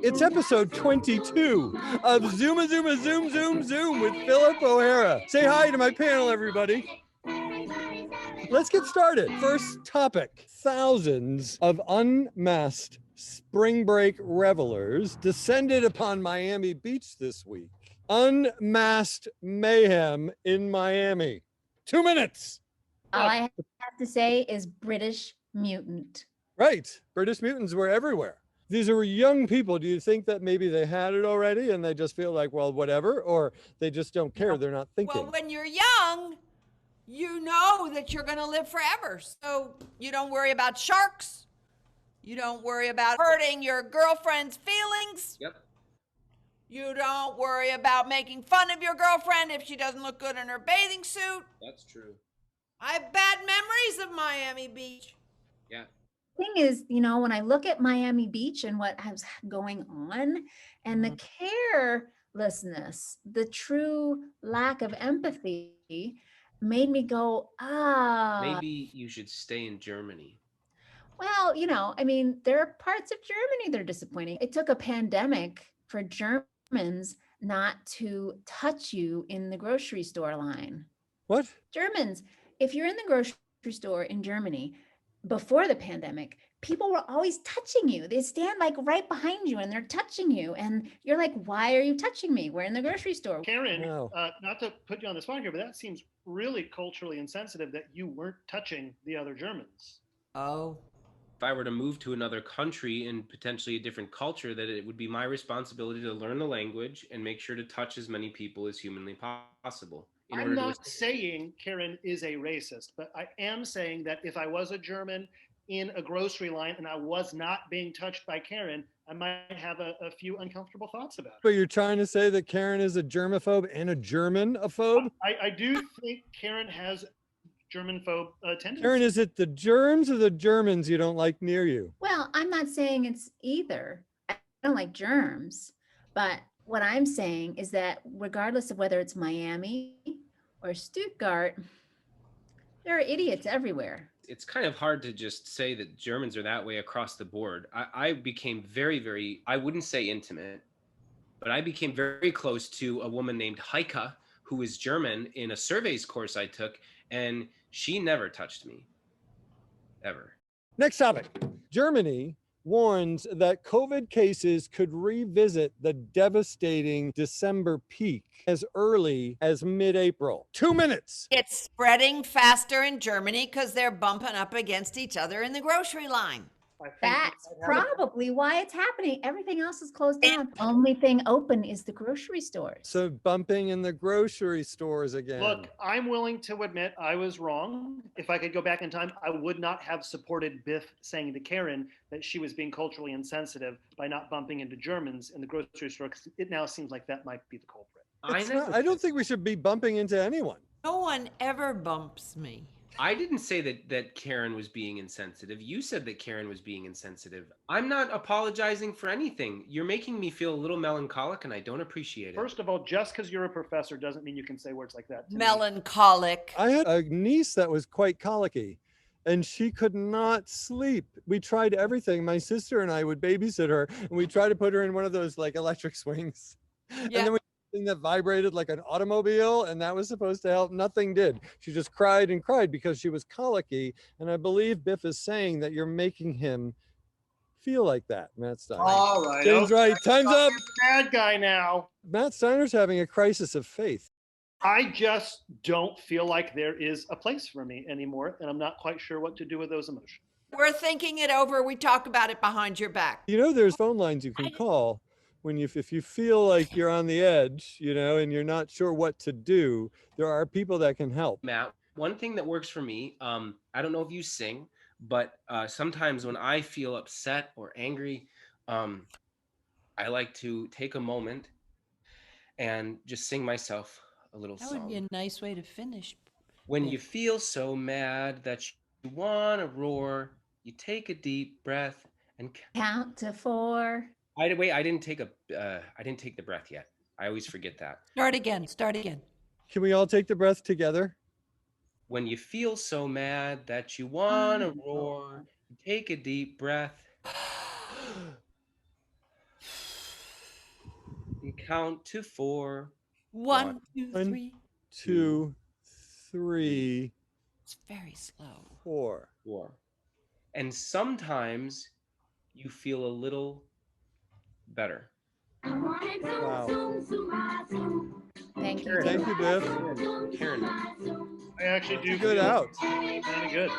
It's episode 22 of Zooma, Zooma, Zoom, Zoom, Zoom with Philip O'Hara. Say hi to my panel, everybody. Let's get started. First topic. Thousands of unmasked spring break revelers descended upon Miami Beach this week. Unmasked mayhem in Miami. 2 minutes. All I have to say is British mutant. Right. British mutants were everywhere. These are young people. Do you think that maybe they had it already and they just feel like, well, whatever, or they just don't care? They're not thinking. Well, when you're young, you know that you're going to live forever. So you don't worry about sharks. You don't worry about hurting your girlfriend's feelings. Yep. You don't worry about making fun of your girlfriend if she doesn't look good in her bathing suit. That's true. I have bad memories of Miami Beach. Yeah. Thing is, you know, when I look at Miami Beach and what is going on and the carelessness, the true lack of empathy made me go, maybe you should stay in Germany. Well, you know, I mean, there are parts of Germany that are disappointing. It took a pandemic for Germans not to touch you in the grocery store line. What? Germans, if you're in the grocery store in Germany, before the pandemic, people were always touching you. They stand like right behind you and they're touching you. And you're like, why are you touching me? We're in the grocery store. Karen, not to put you on the spot here, but that seems really culturally insensitive that you weren't touching the other Germans. Oh. If I were to move to another country and potentially a different culture, that it would be my responsibility to learn the language and make sure to touch as many people as humanly possible. I'm not saying Karen is a racist, but I am saying that if I was a German in a grocery line and I was not being touched by Karen, I might have a few uncomfortable thoughts about it. But you're trying to say that Karen is a germaphobe and a Germanophobe? I do think Karen has Germanphobe tendencies. Karen, is it the germs or the Germans you don't like near you? Well, I'm not saying it's either. I don't like germs, but what I'm saying is that regardless of whether it's Miami or Stuttgart, there are idiots everywhere. It's kind of hard to just say that Germans are that way across the board. I became very, I wouldn't say intimate, but I became very close to a woman named Heike, who is German, in a surveys course I took, and she never touched me, ever. Next topic. Germany warns that COVID cases could revisit the devastating December peak as early as mid-April. 2 minutes. It's spreading faster in Germany because they're bumping up against each other in the grocery line. That's probably why it's happening. Everything else is closed down. Only thing open is the grocery stores. So bumping in the grocery stores again. Look, I'm willing to admit I was wrong. If I could go back in time, I would not have supported Biff saying to Karen that she was being culturally insensitive by not bumping into Germans in the grocery store, because it now seems like that might be the culprit. I don't think we should be bumping into anyone. No one ever bumps me. I didn't say that Karen was being insensitive. You said that Karen was being insensitive. I'm not apologizing for anything. You're making me feel a little melancholic, and I don't appreciate it. First of all, just because you're a professor doesn't mean you can say words like that to me. Melancholic. I had a niece that was quite colicky, and she could not sleep. We tried everything. My sister and I would babysit her, and we tried to put her in one of those like electric swings. Yeah. And then we thing that vibrated like an automobile, and that was supposed to help. Nothing did. She just cried and cried because she was colicky. And I believe Biff is saying that you're making him feel like that, Matt Steiner. All right. James Wright, time's up. Bad guy now. Matt Steiner's having a crisis of faith. I just don't feel like there is a place for me anymore, and I'm not quite sure what to do with those emotions. We're thinking it over. We talk about it behind your back. You know, there's phone lines you can call when if you feel like you're on the edge, you know, and you're not sure what to do. There are people that can help. Matt, one thing that works for me, I don't know if you sing, but sometimes when I feel upset or angry, I like to take a moment and just sing myself a little song. That would be a nice way to finish. When you feel so mad that you want to roar, you take a deep breath and count to 4. I didn't take the breath yet. I always forget that. Start again. Can we all take the breath together? When you feel so mad that you want to roar, take a deep breath. count to 4. 1, 2, One. 3. 2, 3, It's very slow. 4. 4. And sometimes you feel a little better. Wow. Thank you. Karen. Thank you, Biff. Karen. I actually do Good feel out. kind of good.